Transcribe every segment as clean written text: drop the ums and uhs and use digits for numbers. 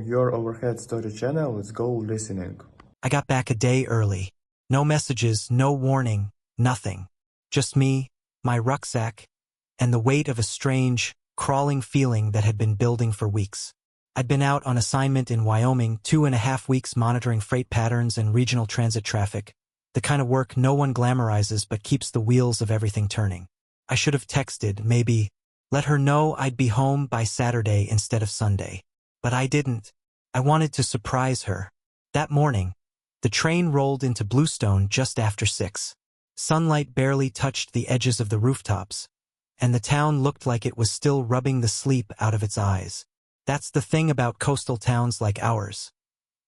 your overhead story channel. Let's go listening. I got back a day early. No messages, no warning, nothing. Just me, my rucksack, and the weight of a strange, crawling feeling that had been building for weeks. I'd been out on assignment in Wyoming 2.5 weeks monitoring freight patterns and regional transit traffic, the kind of work no one glamorizes but keeps the wheels of everything turning. I should have texted, maybe, let her know I'd be home by Saturday instead of Sunday. But I didn't. I wanted to surprise her. That morning, the train rolled into Bluestone just after 6. Sunlight barely touched the edges of the rooftops, and the town looked like it was still rubbing the sleep out of its eyes. That's the thing about coastal towns like ours.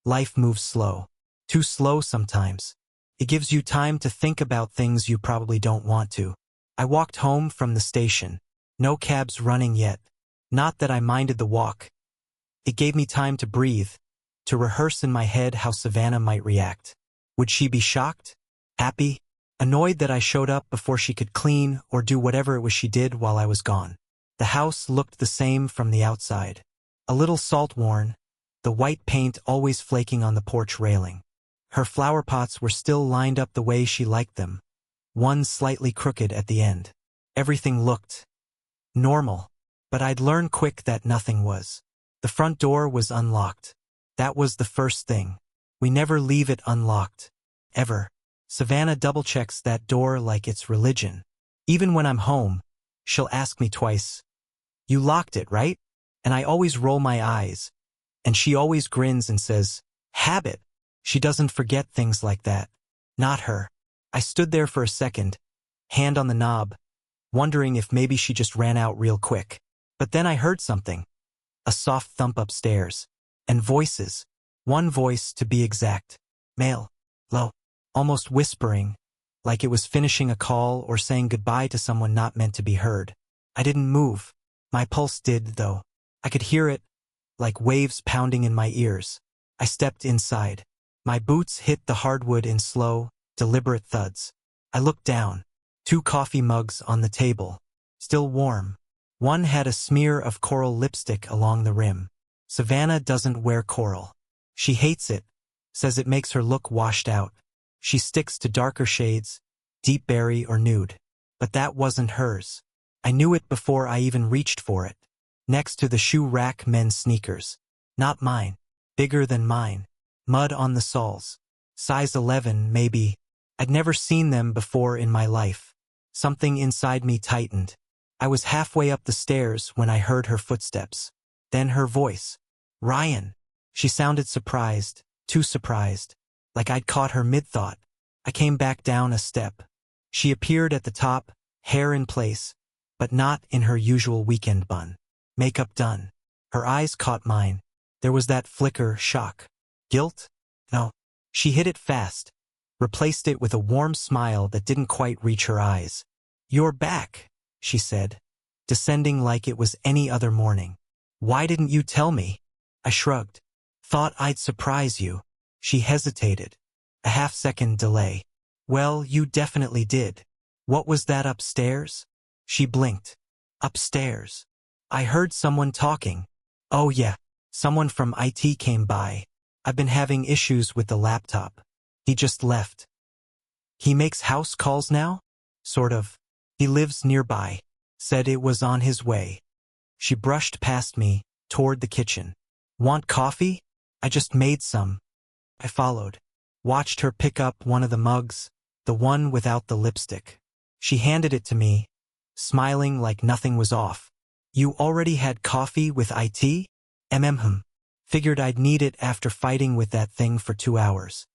Life moves slow. Too slow sometimes. It gives you time to think about things you probably don't want to. I walked home from the station. No cabs running yet. Not that I minded the walk. It gave me time to breathe, to rehearse in my head how Savannah might react. Would she be shocked? Happy? Annoyed that I showed up before she could clean or do whatever it was she did while I was gone? The house looked the same from the outside. A little salt-worn, the white paint always flaking on the porch railing. Her flower pots were still lined up the way she liked them, one slightly crooked at the end. Everything looked normal, but I'd learned quick that nothing was. The front door was unlocked. That was the first thing. We never leave it unlocked. Ever. Savannah double-checks that door like it's religion. Even when I'm home, she'll ask me twice, "You locked it, right?" And I always roll my eyes, and she always grins and says, "Habit." She doesn't forget things like that. Not her. I stood there for a second, hand on the knob, wondering if maybe she just ran out real quick. But then I heard something. A soft thump upstairs. And voices. One voice, to be exact. Male. Low. Almost whispering, like it was finishing a call or saying goodbye to someone not meant to be heard. I didn't move. My pulse did, though. I could hear it, like waves pounding in my ears. I stepped inside. My boots hit the hardwood in slow, deliberate thuds. I looked down. 2 coffee mugs on the table, still warm. One had a smear of coral lipstick along the rim. Savannah doesn't wear coral. She hates it, says it makes her look washed out. She sticks to darker shades, deep berry or nude. But that wasn't hers. I knew it before I even reached for it. Next to the shoe rack, men's sneakers. Not mine. Bigger than mine. Mud on the soles. Size 11, maybe. I'd never seen them before in my life. Something inside me tightened. I was halfway up the stairs when I heard her footsteps. Then her voice. "Ryan." She sounded surprised, too surprised, like I'd caught her mid-thought. I came back down a step. She appeared at the top, hair in place, but not in her usual weekend bun. Makeup done. Her eyes caught mine. There was that flicker, shock. Guilt? No. She hit it fast, replaced it with a warm smile that didn't quite reach her eyes. "You're back," she said, descending like it was any other morning. "Why didn't you tell me?" I shrugged. "Thought I'd surprise you." She hesitated. A half-second delay. "Well, you definitely did. What was that upstairs?" She blinked. "Upstairs. I heard someone talking." "Oh yeah, someone from IT came by. I've been having issues with the laptop. He just left." "He makes house calls now?" "Sort of. He lives nearby. Said it was on his way." She brushed past me, toward the kitchen. "Want coffee? I just made some." I followed. Watched her pick up one of the mugs, the one without the lipstick. She handed it to me, smiling like nothing was off. "You already had coffee with IT?" Figured I'd need it after fighting with that thing for 2 hours.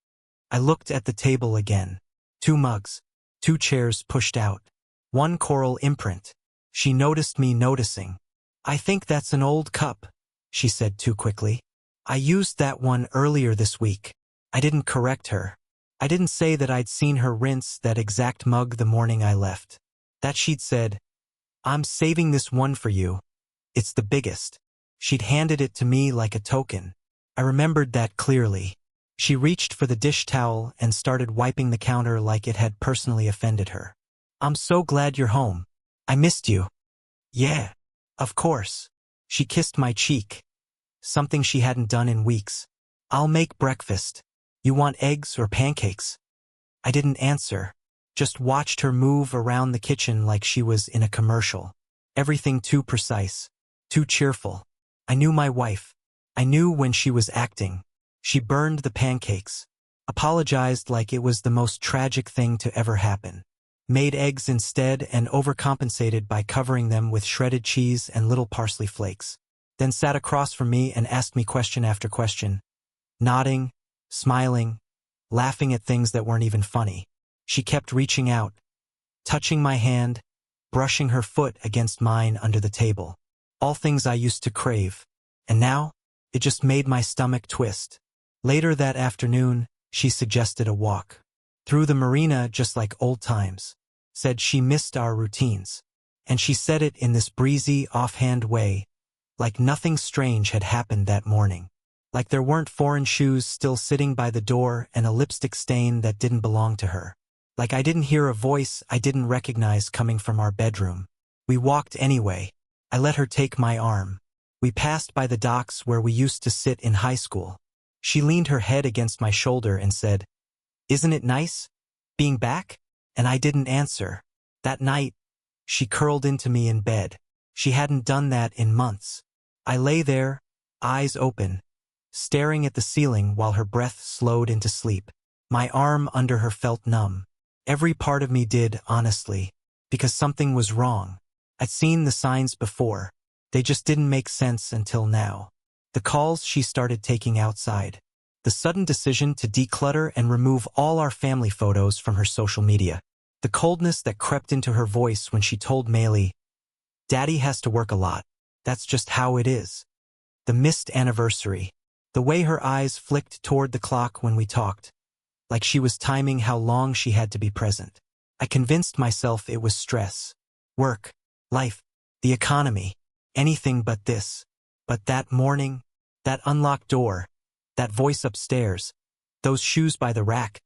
I looked at the table again. 2 mugs. 2 chairs pushed out. 1 coral imprint. She noticed me noticing. "I think that's an old cup," she said too quickly. "I used that one earlier this week." I didn't correct her. I didn't say that I'd seen her rinse that exact mug the morning I left. That she'd said, "I'm saving this one for you. It's the biggest." She'd handed it to me like a token. I remembered that clearly. She reached for the dish towel and started wiping the counter like it had personally offended her. "I'm so glad you're home. I missed you." "Yeah, of course." She kissed my cheek. something she hadn't done in weeks. "I'll make breakfast. You want eggs or pancakes?" I didn't answer, just watched her move around the kitchen like she was in a commercial. Everything too precise, too cheerful. I knew my wife. I knew when she was acting. She burned the pancakes, apologized like it was the most tragic thing to ever happen, made eggs instead and overcompensated by covering them with shredded cheese and little parsley flakes, then sat across from me and asked me question after question, nodding, smiling, laughing at things that weren't even funny. She kept reaching out, touching my hand, brushing her foot against mine under the table. All things I used to crave. And now, it just made my stomach twist. Later that afternoon, she suggested a walk through the marina just like old times, said she missed our routines. And she said it in this breezy, offhand way, like nothing strange had happened that morning. Like there weren't foreign shoes still sitting by the door and a lipstick stain that didn't belong to her. Like I didn't hear a voice I didn't recognize coming from our bedroom. We walked anyway. I let her take my arm. We passed by the docks where we used to sit in high school. She leaned her head against my shoulder and said, "Isn't it nice being back?" And I didn't answer. That night, she curled into me in bed. She hadn't done that in months. I lay there, eyes open, staring at the ceiling while her breath slowed into sleep. My arm under her felt numb. Every part of me did, honestly, because something was wrong. I'd seen the signs before. They just didn't make sense until now. The calls she started taking outside. The sudden decision to declutter and remove all our family photos from her social media. The coldness that crept into her voice when she told Maylee, "Daddy has to work a lot. That's just how it is." The missed anniversary. The way her eyes flicked toward the clock when we talked, like she was timing how long she had to be present. I convinced myself it was stress. Work, life, the economy, anything but this. But that morning, that unlocked door, that voice upstairs, those shoes by the rack,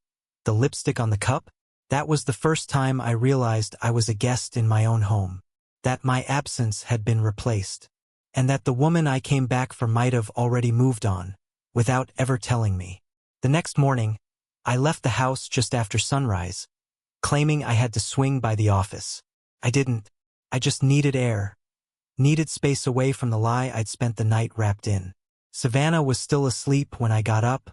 the lipstick on the cup, that was the first time I realized I was a guest in my own home, that my absence had been replaced, and that the woman I came back for might have already moved on, without ever telling me. The next morning, I left the house just after sunrise, claiming I had to swing by the office. I didn't. I just needed air. Needed space away from the lie I'd spent the night wrapped in. Savannah was still asleep when I got up,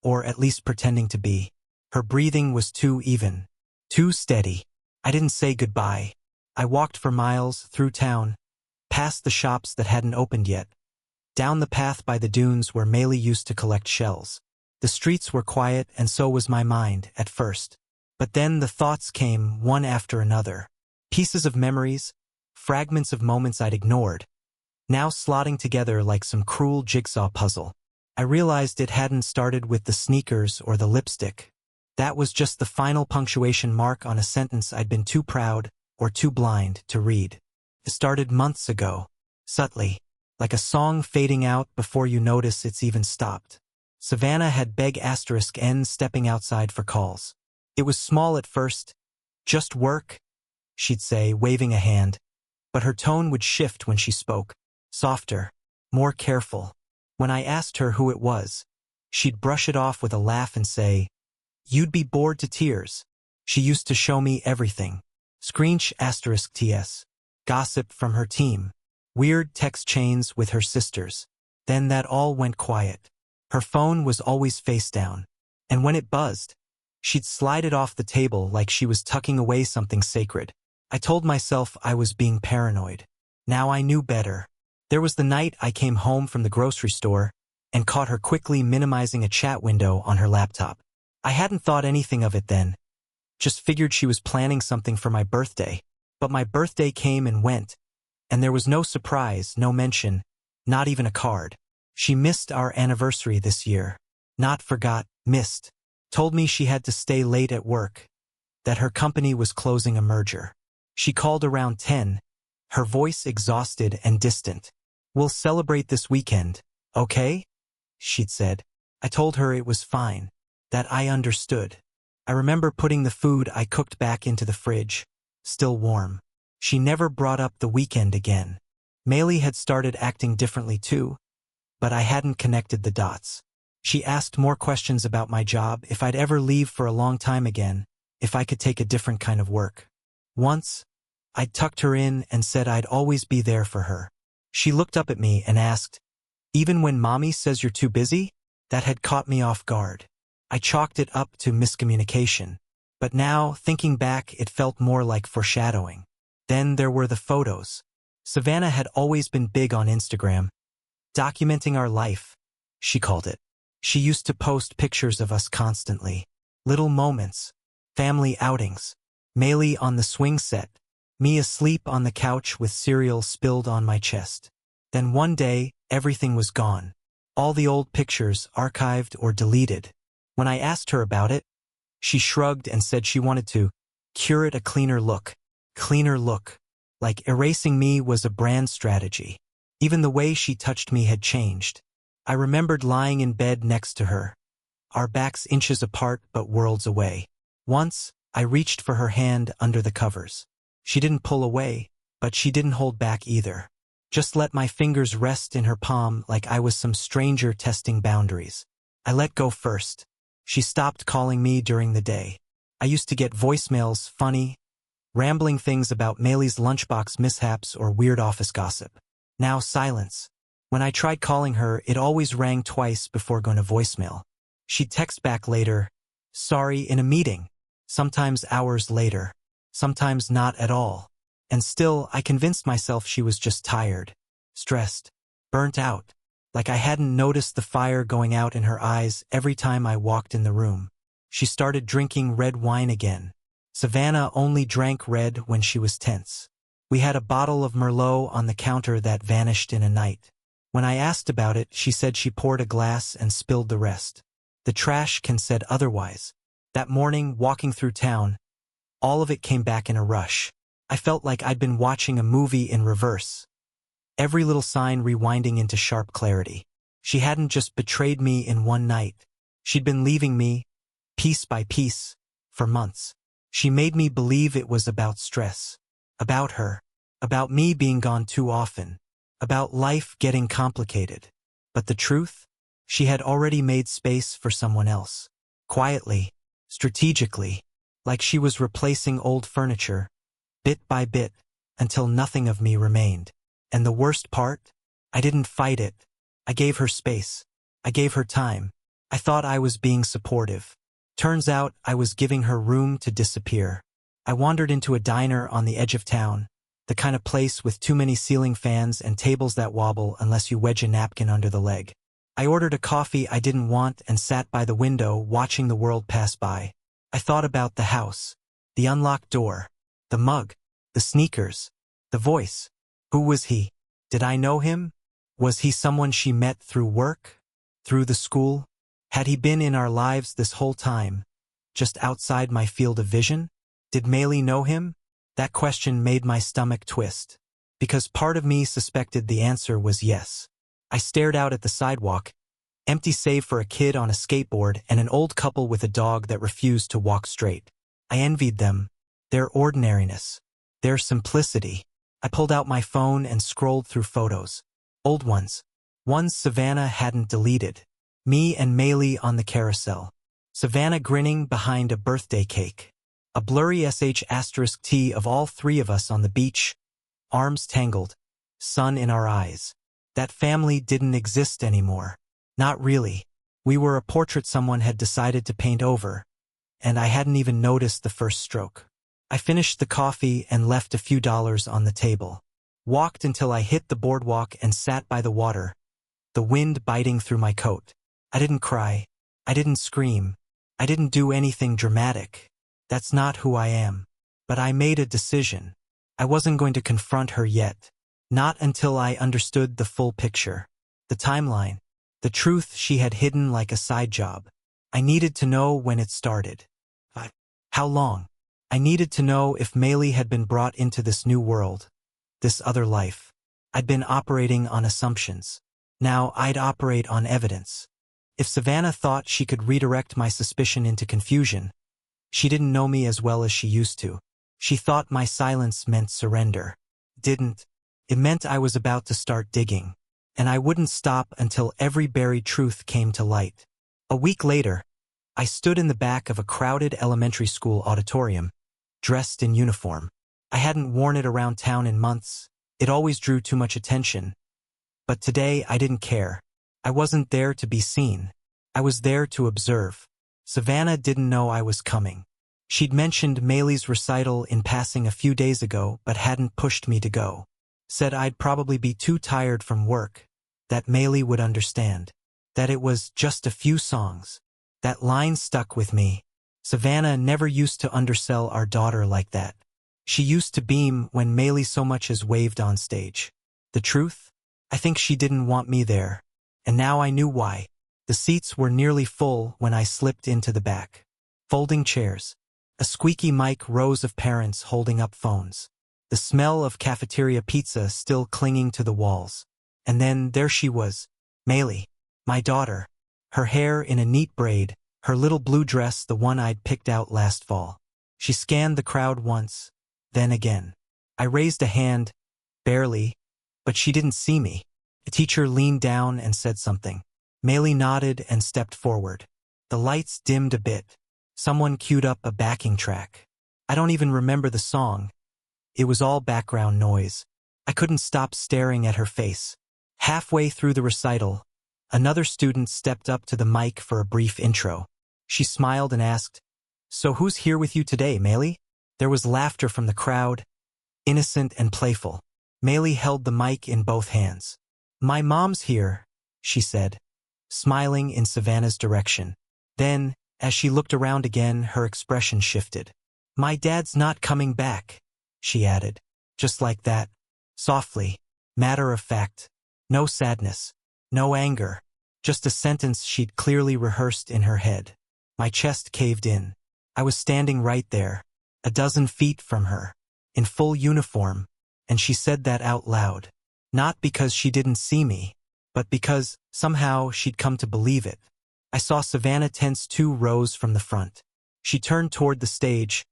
or at least pretending to be. Her breathing was too even, too steady. I didn't say goodbye. I walked for miles through town, past the shops that hadn't opened yet, down the path by the dunes where Maylee used to collect shells. The streets were quiet and so was my mind at first. But then the thoughts came one after another. Pieces of memories, fragments of moments I'd ignored, now slotting together like some cruel jigsaw puzzle. I realized it hadn't started with the sneakers or the lipstick. That was just the final punctuation mark on a sentence I'd been too proud or too blind to read. It started months ago, subtly, like a song fading out before you notice it's even stopped. Savannah had *N stepping outside for calls. It was small at first. "Just work," she'd say, waving a hand. But her tone would shift when she spoke. Softer, more careful. When I asked her who it was, she'd brush it off with a laugh and say, "You'd be bored to tears." She used to show me everything. *TS. Gossip from her team. Weird text chains with her sisters. Then that all went quiet. Her phone was always face down. And when it buzzed, she'd slide it off the table like she was tucking away something sacred. I told myself I was being paranoid. Now I knew better. There was the night I came home from the grocery store and caught her quickly minimizing a chat window on her laptop. I hadn't thought anything of it then. Just figured she was planning something for my birthday. But my birthday came and went, and there was no surprise, no mention, not even a card. She missed our anniversary this year. Not forgot, missed. Told me she had to stay late at work, that her company was closing a merger. She called around 10, her voice exhausted and distant. "We'll celebrate this weekend, okay?" she'd said. I told her it was fine, that I understood. I remember putting the food I cooked back into the fridge, still warm. She never brought up the weekend again. Maylee had started acting differently too. but I hadn't connected the dots. She asked more questions about my job, if I'd ever leave for a long time again, if I could take a different kind of work. Once, I tucked her in and said I'd always be there for her. She looked up at me and asked, "Even when mommy says you're too busy?" That had caught me off guard. I chalked it up to miscommunication. But now, thinking back, it felt more like foreshadowing. Then there were the photos. Savannah had always been big on Instagram. Documenting our life, she called it. She used to post pictures of us constantly. Little moments, family outings, Maylee on the swing set, me asleep on the couch with cereal spilled on my chest. Then one day, everything was gone. All the old pictures archived or deleted. When I asked her about it, she shrugged and said she wanted to curate a cleaner look. Cleaner look. Like erasing me was a brand strategy. Even the way she touched me had changed. I remembered lying in bed next to her, our backs inches apart but worlds away. Once, I reached for her hand under the covers. She didn't pull away, but she didn't hold back either. Just let my fingers rest in her palm like I was some stranger testing boundaries. I let go first. She stopped calling me during the day. I used to get voicemails, funny, rambling things about Maylee's lunchbox mishaps or weird office gossip. Now silence. When I tried calling her, it always rang twice before going to voicemail. She'd text back later, "Sorry, in a meeting." Sometimes hours later. Sometimes not at all. And still, I convinced myself she was just tired, stressed, burnt out. Like I hadn't noticed the fire going out in her eyes every time I walked in the room. She started drinking red wine again. Savannah only drank red when she was tense. We had a bottle of Merlot on the counter that vanished in a night. When I asked about it, she said she poured a glass and spilled the rest. The trash can said otherwise. That morning, walking through town, all of it came back in a rush. I felt like I'd been watching a movie in reverse. Every little sign rewinding into sharp clarity. She hadn't just betrayed me in one night. She'd been leaving me, piece by piece, for months. She made me believe it was about stress. About her. About me being gone too often. About life getting complicated. But the truth? She had already made space for someone else. Quietly, strategically, like she was replacing old furniture, bit by bit, until nothing of me remained. And the worst part? I didn't fight it. I gave her space. I gave her time. I thought I was being supportive. Turns out I was giving her room to disappear. I wandered into a diner on the edge of town, the kind of place with too many ceiling fans and tables that wobble unless you wedge a napkin under the leg. I ordered a coffee I didn't want and sat by the window watching the world pass by. I thought about the house, the unlocked door, the mug, the sneakers, the voice. Who was he? Did I know him? Was he someone she met through work? Through the school? Had he been in our lives this whole time, just outside my field of vision? Did Maylee know him? That question made my stomach twist, because part of me suspected the answer was yes. I stared out at the sidewalk, empty save for a kid on a skateboard and an old couple with a dog that refused to walk straight. I envied them, their ordinariness, their simplicity. I pulled out my phone and scrolled through photos. Old ones. Ones Savannah hadn't deleted. Me and Maylee on the carousel. Savannah grinning behind a birthday cake. A blurry **T of all three of us on the beach, arms tangled, sun in our eyes. That family didn't exist anymore. Not really. We were a portrait someone had decided to paint over, and I hadn't even noticed the first stroke. I finished the coffee and left a few dollars on the table. Walked until I hit the boardwalk and sat by the water, the wind biting through my coat. I didn't cry. I didn't scream. I didn't do anything dramatic. That's not who I am. But I made a decision. I wasn't going to confront her yet. Not until I understood the full picture. The timeline. The truth she had hidden like a side job. I needed to know when it started. How long? I needed to know if Maylee had been brought into this new world, this other life. I'd been operating on assumptions. Now I'd operate on evidence. If Savannah thought she could redirect my suspicion into confusion, she didn't know me as well as she used to. She thought my silence meant surrender. Didn't. It meant I was about to start digging. and I wouldn't stop until every buried truth came to light. A week later, I stood in the back of a crowded elementary school auditorium, dressed in uniform. I hadn't worn it around town in months. It always drew too much attention. But today I didn't care. I wasn't there to be seen. I was there to observe. Savannah didn't know I was coming. She'd mentioned Maylee's recital in passing a few days ago, but hadn't pushed me to go. Said I'd probably be too tired from work, that Maylee would understand, that it was just a few songs. That line stuck with me. Savannah never used to undersell our daughter like that. She used to beam when Maylee so much as waved on stage. The truth? I think she didn't want me there. And now I knew why. The seats were nearly full when I slipped into the back. Folding chairs. A squeaky mic, rows of parents holding up phones. The smell of cafeteria pizza still clinging to the walls. And then there she was, Maylee, my daughter. Her hair in a neat braid, her little blue dress, the one I'd picked out last fall. She scanned the crowd once, then again. I raised a hand, barely, but she didn't see me. The teacher leaned down and said something. Maylee nodded and stepped forward. The lights dimmed a bit. Someone queued up a backing track. I don't even remember the song. It was all background noise. I couldn't stop staring at her face. Halfway through the recital, another student stepped up to the mic for a brief intro. She smiled and asked, "So who's here with you today, Maylee?" There was laughter from the crowd, innocent and playful. Maylee held the mic in both hands. "My mom's here," she said, smiling in Savannah's direction. Then, as she looked around again, her expression shifted. "My dad's not coming back," she added, just like that, softly, matter of fact. No sadness, no anger, just a sentence she'd clearly rehearsed in her head. My chest caved in. I was standing right there, a dozen feet from her, in full uniform, and she said that out loud. Not because she didn't see me, but because, somehow, she'd come to believe it. I saw Savannah tense 2 rows from the front. She turned toward the stage,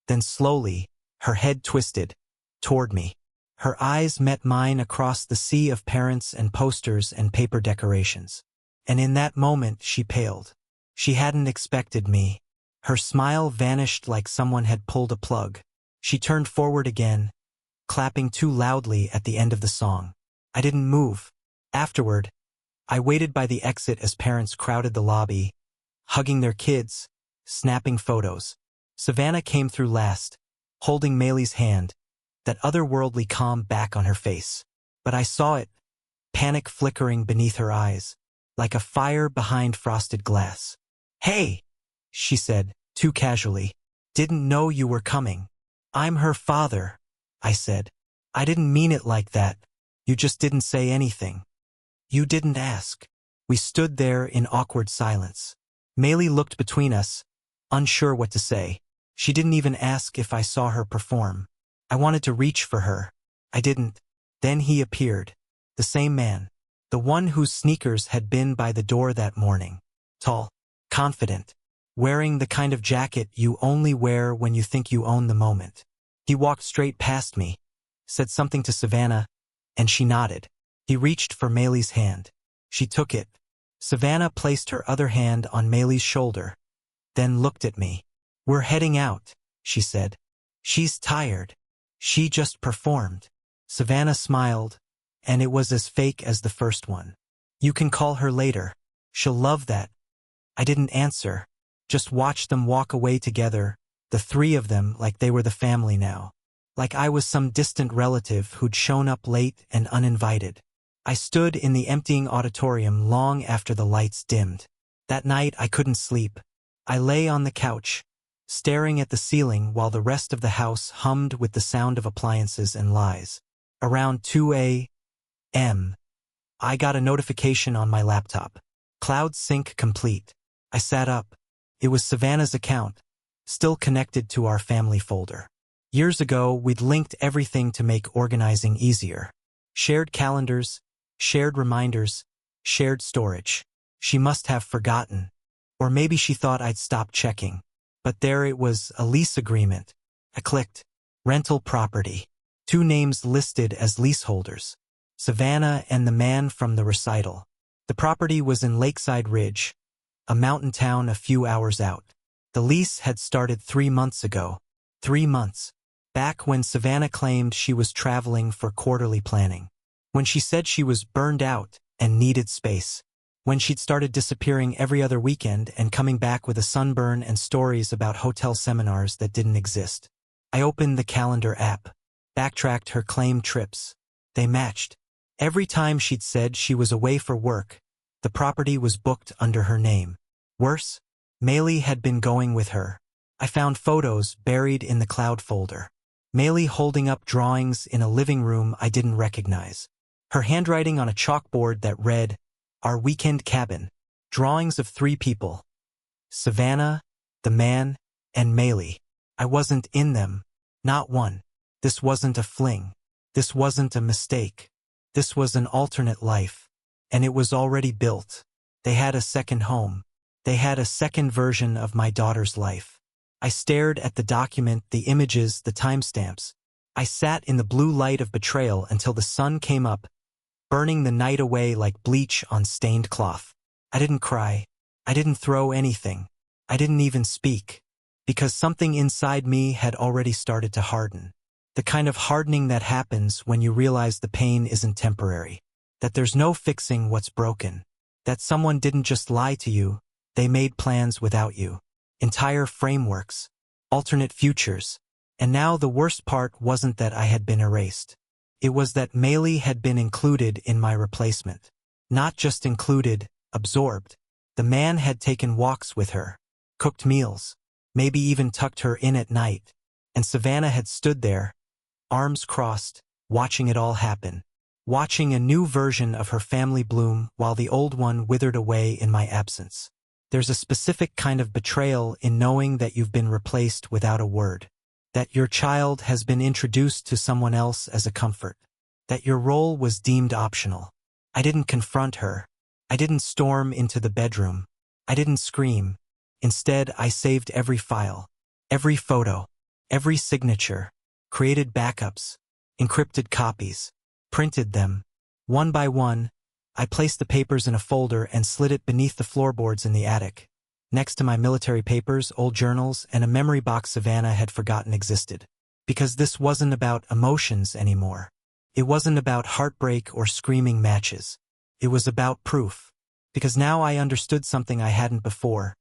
then slowly, her head twisted, toward me. Her eyes met mine across the sea of parents and posters and paper decorations. And in that moment she paled. She hadn't expected me. Her smile vanished like someone had pulled a plug. She turned forward again, clapping too loudly at the end of the song. I didn't move. Afterward, I waited by the exit as parents crowded the lobby, hugging their kids, snapping photos. Savannah came through last, holding Maylee's hand, that otherworldly calm back on her face. But I saw it, panic flickering beneath her eyes, like a fire behind frosted glass. "Hey," she said, too casually. "Didn't know you were coming." "I'm her father," I said. "I didn't mean it like that. You just didn't say anything. You didn't ask." We stood there in awkward silence. Maylee looked between us, unsure what to say. She didn't even ask if I saw her perform. I wanted to reach for her. I didn't. Then he appeared. The same man. The one whose sneakers had been by the door that morning. Tall. Confident. Wearing the kind of jacket you only wear when you think you own the moment. He walked straight past me, said something to Savannah, and she nodded. He reached for Maylee's hand. She took it. Savannah placed her other hand on Maylee's shoulder, then looked at me. "We're heading out," she said. "She's tired. She just performed." Savannah smiled, and it was as fake as the first one. "You can call her later. She'll love that." I didn't answer, just watched them walk away together, the 3 of them, like they were the family now. Like I was some distant relative who'd shown up late and uninvited. I stood in the emptying auditorium long after the lights dimmed. That night I couldn't sleep. I lay on the couch, staring at the ceiling while the rest of the house hummed with the sound of appliances and lies. Around 2 a.m., I got a notification on my laptop. Cloud sync complete. I sat up. It was Savannah's account, still connected to our family folder. Years ago, we'd linked everything to make organizing easier. Shared calendars, shared reminders, shared storage. She must have forgotten. Or maybe she thought I'd stopped checking. But there it was, a lease agreement. I clicked. Rental property. 2 names listed as leaseholders. Savannah and the man from the recital. The property was in Lakeside Ridge, a mountain town a few hours out. The lease had started 3 months ago. 3 months. Back when Savannah claimed she was traveling for quarterly planning. When she said she was burned out and needed space. When she'd started disappearing every other weekend and coming back with a sunburn and stories about hotel seminars that didn't exist. I opened the calendar app, backtracked her claimed trips. They matched. Every time she'd said she was away for work, the property was booked under her name. Worse, Maylee had been going with her. I found photos buried in the cloud folder. Maylee holding up drawings in a living room I didn't recognize. Her handwriting on a chalkboard that read, "Our weekend cabin." Drawings of 3 people. Savannah, the man, and Maylee. I wasn't in them. Not one. This wasn't a fling. This wasn't a mistake. This was an alternate life. And it was already built. They had a second home. They had a second version of my daughter's life. I stared at the document, the images, the timestamps. I sat in the blue light of betrayal until the sun came up, burning the night away like bleach on stained cloth. I didn't cry. I didn't throw anything. I didn't even speak. Because something inside me had already started to harden. The kind of hardening that happens when you realize the pain isn't temporary. That there's no fixing what's broken. That someone didn't just lie to you, they made plans without you. Entire frameworks. Alternate futures. And now the worst part wasn't that I had been erased. It was that Maylee had been included in my replacement. Not just included, absorbed. The man had taken walks with her, cooked meals, maybe even tucked her in at night. And Savannah had stood there, arms crossed, watching it all happen. Watching a new version of her family bloom while the old one withered away in my absence. There's a specific kind of betrayal in knowing that you've been replaced without a word. That your child has been introduced to someone else as a comfort. That your role was deemed optional. I didn't confront her. I didn't storm into the bedroom. I didn't scream. Instead, I saved every file, every photo, every signature, created backups, encrypted copies, printed them. One by one, I placed the papers in a folder and slid it beneath the floorboards in the attic. Next to my military papers, old journals, and a memory box Savannah had forgotten existed. Because this wasn't about emotions anymore. It wasn't about heartbreak or screaming matches. It was about proof. Because now I understood something I hadn't before.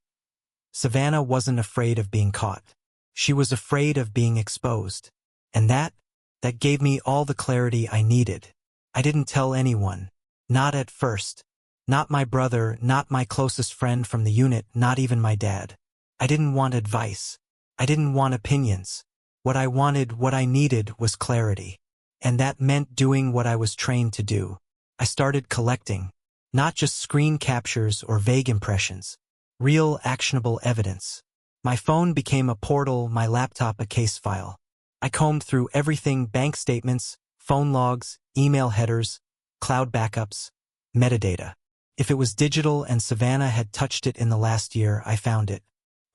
Savannah wasn't afraid of being caught. She was afraid of being exposed. And that gave me all the clarity I needed. I didn't tell anyone. Not at first. Not my brother, not my closest friend from the unit, not even my dad. I didn't want advice. I didn't want opinions. What I wanted, what I needed was clarity. And that meant doing what I was trained to do. I started collecting. Not just screen captures or vague impressions. Real, actionable evidence. My phone became a portal, my laptop a case file. I combed through everything: bank statements, phone logs, email headers, cloud backups, metadata. If it was digital and Savannah had touched it in the last year, I found it.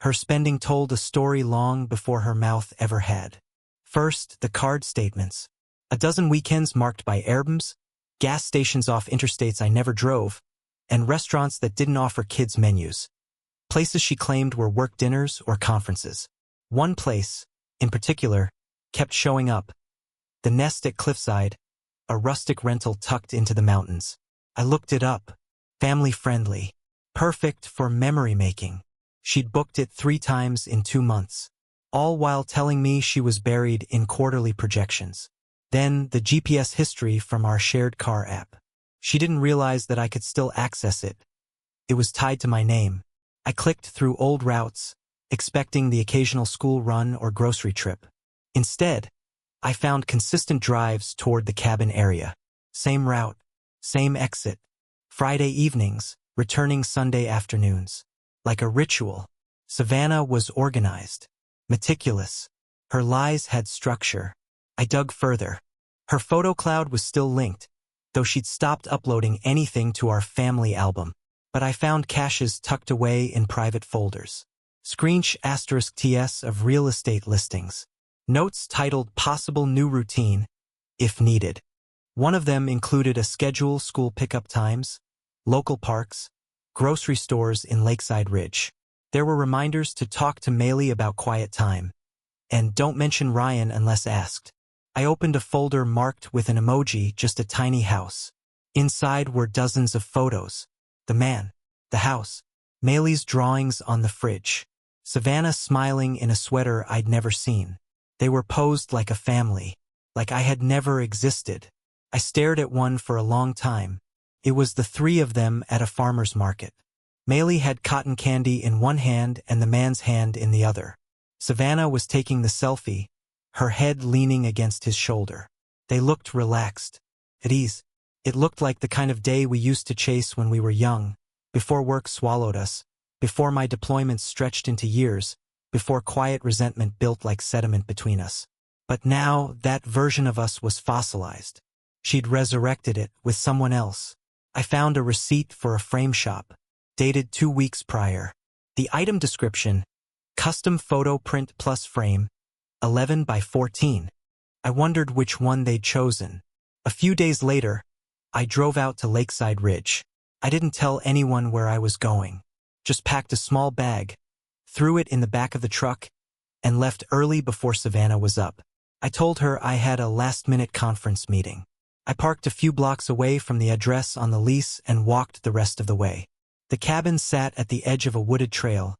Her spending told a story long before her mouth ever had. First, the card statements. A dozen weekends marked by Airbnbs, gas stations off interstates I never drove, and restaurants that didn't offer kids' menus. Places she claimed were work dinners or conferences. One place, in particular, kept showing up. The Nest at Cliffside, a rustic rental tucked into the mountains. I looked it up. Family-friendly. Perfect for memory-making. She'd booked it 3 times in 2 months. All while telling me she was buried in quarterly projections. Then the GPS history from our shared car app. She didn't realize that I could still access it. It was tied to my name. I clicked through old routes, expecting the occasional school run or grocery trip. Instead, I found consistent drives toward the cabin area. Same route, same exit. Friday evenings, returning Sunday afternoons. Like a ritual, Savannah was organized, meticulous. Her lies had structure. I dug further. Her photo cloud was still linked, though she'd stopped uploading anything to our family album. But I found caches tucked away in private folders. **TS of real estate listings. Notes titled Possible New Routine, if needed. One of them included a schedule, school pickup times, local parks, grocery stores in Lakeside Ridge. There were reminders to talk to Maylee about quiet time, and don't mention Ryan unless asked. I opened a folder marked with an emoji, just a tiny house. Inside were dozens of photos. The man, the house, Maylee's drawings on the fridge, Savannah smiling in a sweater I'd never seen. They were posed like a family, like I had never existed. I stared at one for a long time. It was the three of them at a farmer's market. Maylee had cotton candy in one hand and the man's hand in the other. Savannah was taking the selfie, her head leaning against his shoulder. They looked relaxed, at ease. It looked like the kind of day we used to chase when we were young, before work swallowed us, before my deployments stretched into years, before quiet resentment built like sediment between us. But now, that version of us was fossilized. She'd resurrected it with someone else. I found a receipt for a frame shop, dated 2 weeks prior. The item description: custom photo print plus frame, 11 by 14. I wondered which one they'd chosen. A few days later, I drove out to Lakeside Ridge. I didn't tell anyone where I was going. Just packed a small bag, threw it in the back of the truck, and left early before Savannah was up. I told her I had a last-minute conference meeting. I parked a few blocks away from the address on the lease and walked the rest of the way. The cabin sat at the edge of a wooded trail,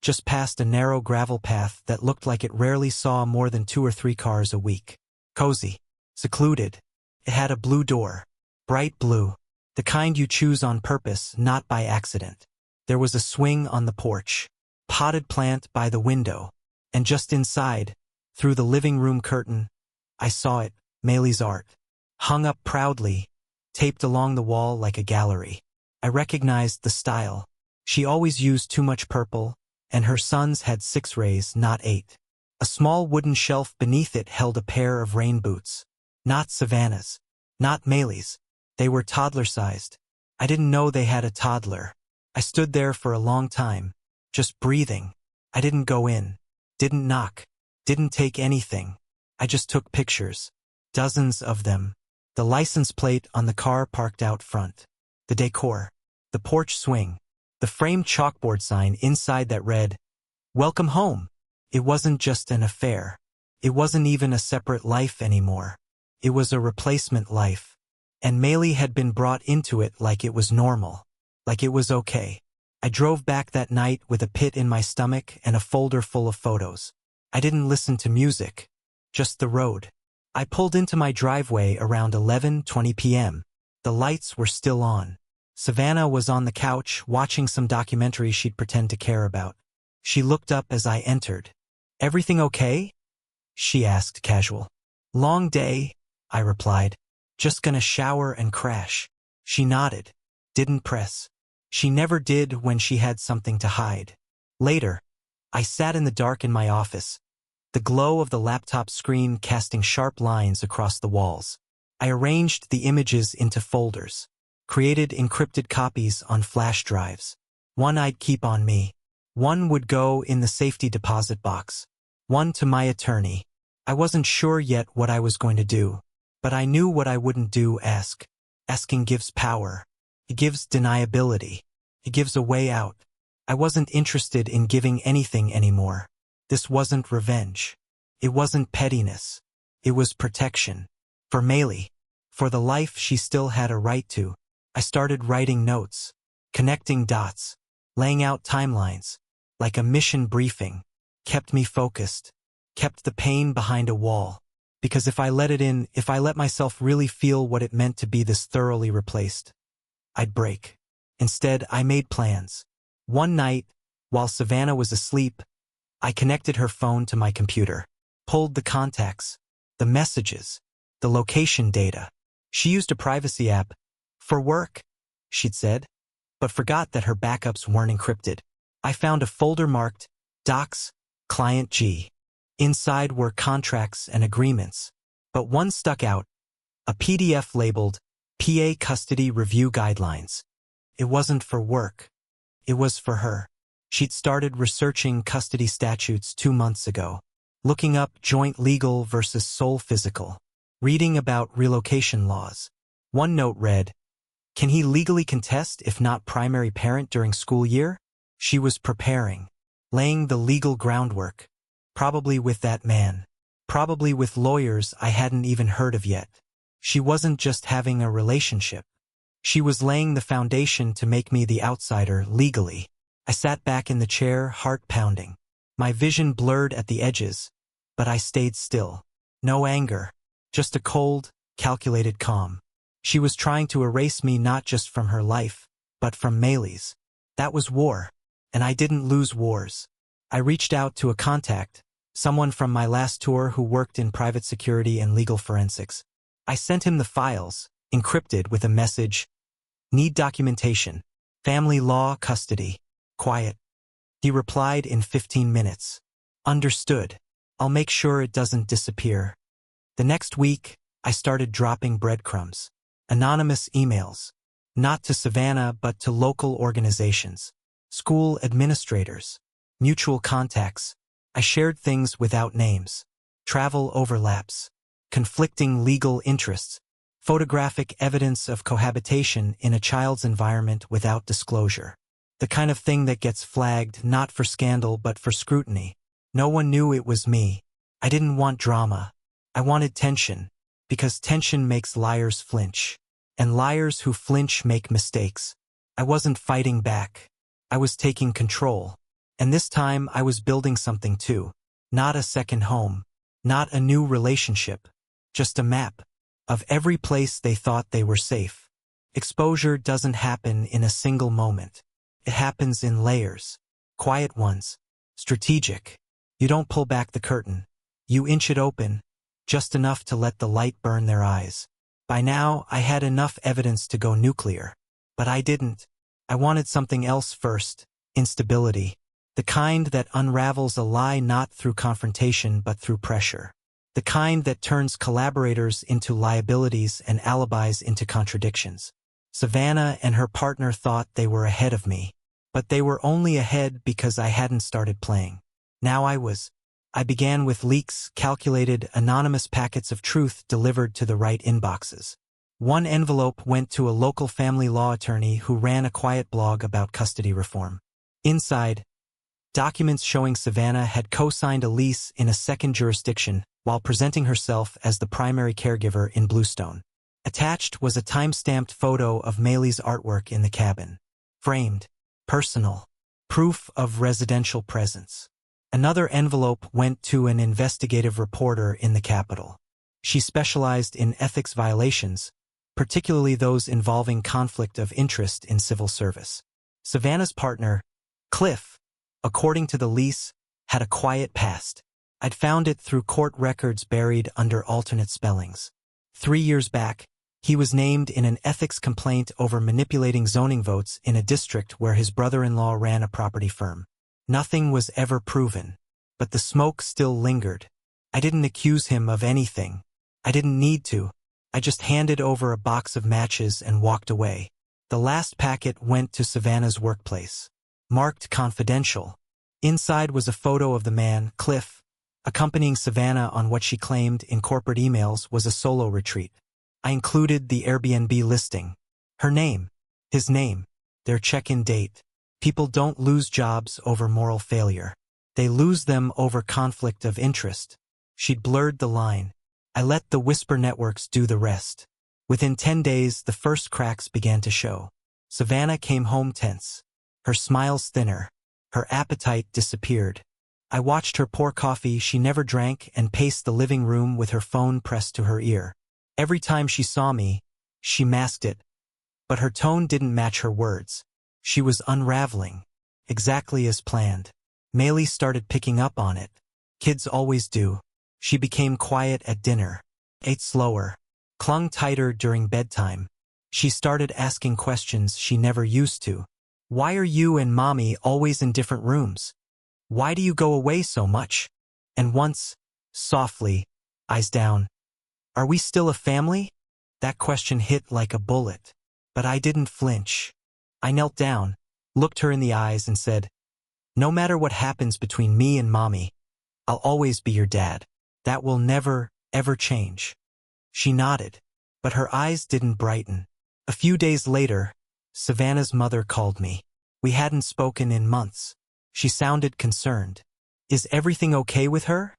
just past a narrow gravel path that looked like it rarely saw more than 2 or 3 cars a week. Cozy, secluded. It had a blue door, bright blue, the kind you choose on purpose, not by accident. There was a swing on the porch, potted plant by the window, and just inside, through the living room curtain, I saw it, Maylee's art, hung up proudly, taped along the wall like a gallery. I recognized the style. She always used too much purple, and her sons had 6 rays, not 8. A small wooden shelf beneath it held a pair of rain boots. Not Savannah's, not Maylee's. They were toddler-sized. I didn't know they had a toddler. I stood there for a long time, just breathing. I didn't go in, didn't knock, didn't take anything. I just took pictures. Dozens of them. The license plate on the car parked out front. The decor. The porch swing. The framed chalkboard sign inside that read, "Welcome home." It wasn't just an affair. It wasn't even a separate life anymore. It was a replacement life. And Maylee had been brought into it like it was normal. Like it was okay. I drove back that night with a pit in my stomach and a folder full of photos. I didn't listen to music. Just the road. I pulled into my driveway around 11:20 p.m. The lights were still on. Savannah was on the couch watching some documentary she'd pretend to care about. She looked up as I entered. "Everything okay?" she asked, casual. "Long day," I replied. "Just gonna shower and crash." She nodded. Didn't press. She never did when she had something to hide. Later, I sat in the dark in my office, the glow of the laptop screen casting sharp lines across the walls. I arranged the images into folders, created encrypted copies on flash drives. One I'd keep on me. One would go in the safety deposit box. One to my attorney. I wasn't sure yet what I was going to do, but I knew what I wouldn't do. Asking gives power. It gives deniability. It gives a way out. I wasn't interested in giving anything anymore. This wasn't revenge. It wasn't pettiness. It was protection. For Maylee. For the life she still had a right to. I started writing notes, connecting dots, laying out timelines, like a mission briefing. Kept me focused. Kept the pain behind a wall. Because if I let it in, if I let myself really feel what it meant to be this thoroughly replaced, I'd break. Instead, I made plans. One night, while Savannah was asleep, I connected her phone to my computer, pulled the contacts, the messages, the location data. She used a privacy app. For work, she'd said, but forgot that her backups weren't encrypted. I found a folder marked Docs, Client G. Inside were contracts and agreements, but one stuck out, a PDF labeled PA Custody Review Guidelines. It wasn't for work. It was for her. She'd started researching custody statutes 2 months ago, looking up joint legal versus sole physical. reading about relocation laws. One note read, "Can he legally contest if not primary parent during school year?" She was preparing, laying the legal groundwork, probably with that man, probably with lawyers I hadn't even heard of yet. She wasn't just having a relationship. She was laying the foundation to make me the outsider legally. I sat back in the chair, heart pounding. My vision blurred at the edges, but I stayed still. No anger, just a cold, calculated calm. She was trying to erase me not just from her life, but from Maylee's. That was war, and I didn't lose wars. I reached out to a contact, someone from my last tour who worked in private security and legal forensics. I sent him the files, encrypted with a message, "Need documentation. Family law custody. Quiet." He replied in 15 minutes. "Understood. I'll make sure it doesn't disappear." The next week, I started dropping breadcrumbs. Anonymous emails. Not to Savannah, but to local organizations. School administrators. Mutual contacts. I shared things without names. Travel overlaps. Conflicting legal interests. Photographic evidence of cohabitation in a child's environment without disclosure. The kind of thing that gets flagged not for scandal but for scrutiny. No one knew it was me. I didn't want drama. I wanted tension, because tension makes liars flinch. And liars who flinch make mistakes. I wasn't fighting back. I was taking control. And this time I was building something too. Not a second home. Not a new relationship. Just a map of every place they thought they were safe. Exposure doesn't happen in a single moment. It happens in layers. Quiet ones. Strategic. You don't pull back the curtain. You inch it open, just enough to let the light burn their eyes. By now, I had enough evidence to go nuclear. But I didn't. I wanted something else first. Instability. The kind that unravels a lie not through confrontation but through pressure. The kind that turns collaborators into liabilities and alibis into contradictions. Savannah and her partner thought they were ahead of me. But they were only ahead because I hadn't started playing. Now I was. I began with leaks, calculated, anonymous packets of truth delivered to the right inboxes. One envelope went to a local family law attorney who ran a quiet blog about custody reform. Inside, documents showing Savannah had co-signed a lease in a second jurisdiction while presenting herself as the primary caregiver in Bluestone. Attached was a time-stamped photo of Maylee's artwork in the cabin. Framed. Personal. Proof of residential presence. Another envelope went to an investigative reporter in the Capitol. She specialized in ethics violations, particularly those involving conflict of interest in civil service. Savannah's partner, Cliff, according to the lease, had a quiet past. I'd found it through court records buried under alternate spellings. 3 years back, he was named in an ethics complaint over manipulating zoning votes in a district where his brother-in-law ran a property firm. Nothing was ever proven, but the smoke still lingered. I didn't accuse him of anything. I didn't need to. I just handed over a box of matches and walked away. The last packet went to Savannah's workplace. Marked confidential. Inside was a photo of the man, Cliff, accompanying Savannah on what she claimed in corporate emails was a solo retreat. I included the Airbnb listing. Her name. His name. Their check-in date. People don't lose jobs over moral failure. They lose them over conflict of interest. She'd blurred the line. I let the whisper networks do the rest. Within 10 days, the first cracks began to show. Savannah came home tense. Her smiles thinner. Her appetite disappeared. I watched her pour coffee she never drank and pace the living room with her phone pressed to her ear. Every time she saw me, she masked it. But her tone didn't match her words. She was unraveling, exactly as planned. Maylee started picking up on it. Kids always do. She became quiet at dinner, ate slower, clung tighter during bedtime. She started asking questions she never used to. Why are you and Mommy always in different rooms? Why do you go away so much? And once, softly, eyes down, are we still a family? That question hit like a bullet. But I didn't flinch. I knelt down, looked her in the eyes and said, no matter what happens between me and Mommy, I'll always be your dad. That will never, ever change. She nodded, but her eyes didn't brighten. A few days later, Savannah's mother called me. We hadn't spoken in months. She sounded concerned. "Is everything okay with her?"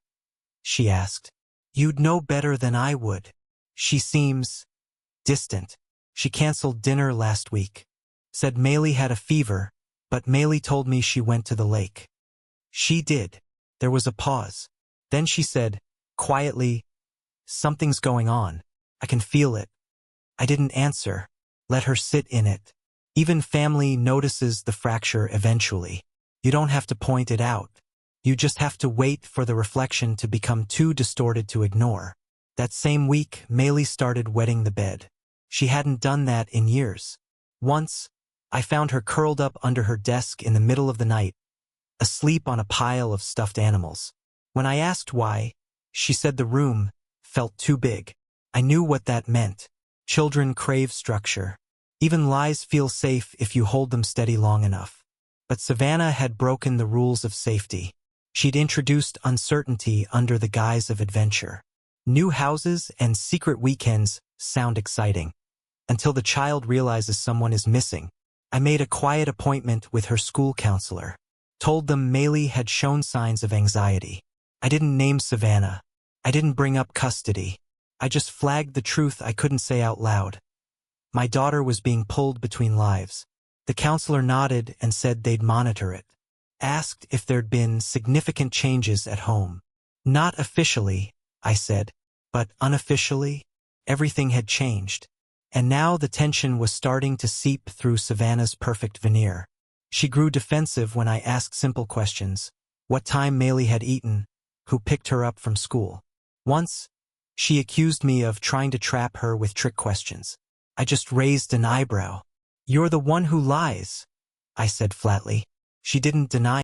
she asked. "You'd know better than I would. She seems distant. She canceled dinner last week. Said Maylee had a fever, but Maylee told me she went to the lake." "She did." There was a pause. Then she said, quietly, "Something's going on. I can feel it." I didn't answer. Let her sit in it. Even family notices the fracture eventually. You don't have to point it out. You just have to wait for the reflection to become too distorted to ignore. That same week, Maylee started wetting the bed. She hadn't done that in years. Once, I found her curled up under her desk in the middle of the night, asleep on a pile of stuffed animals. When I asked why, she said the room felt too big. I knew what that meant. Children crave structure. Even lies feel safe if you hold them steady long enough. But Savannah had broken the rules of safety. She'd introduced uncertainty under the guise of adventure. New houses and secret weekends sound exciting. Until the child realizes someone is missing. I made a quiet appointment with her school counselor. Told them Maylee had shown signs of anxiety. I didn't name Savannah. I didn't bring up custody. I just flagged the truth I couldn't say out loud. My daughter was being pulled between lives. The counselor nodded and said they'd monitor it. Asked if there'd been significant changes at home. "Not officially," I said, "but unofficially, everything had changed." And now the tension was starting to seep through Savannah's perfect veneer. She grew defensive when I asked simple questions. What time Maylee had eaten, who picked her up from school. Once, she accused me of trying to trap her with trick questions. I just raised an eyebrow. "You're the one who lies," I said flatly. She didn't deny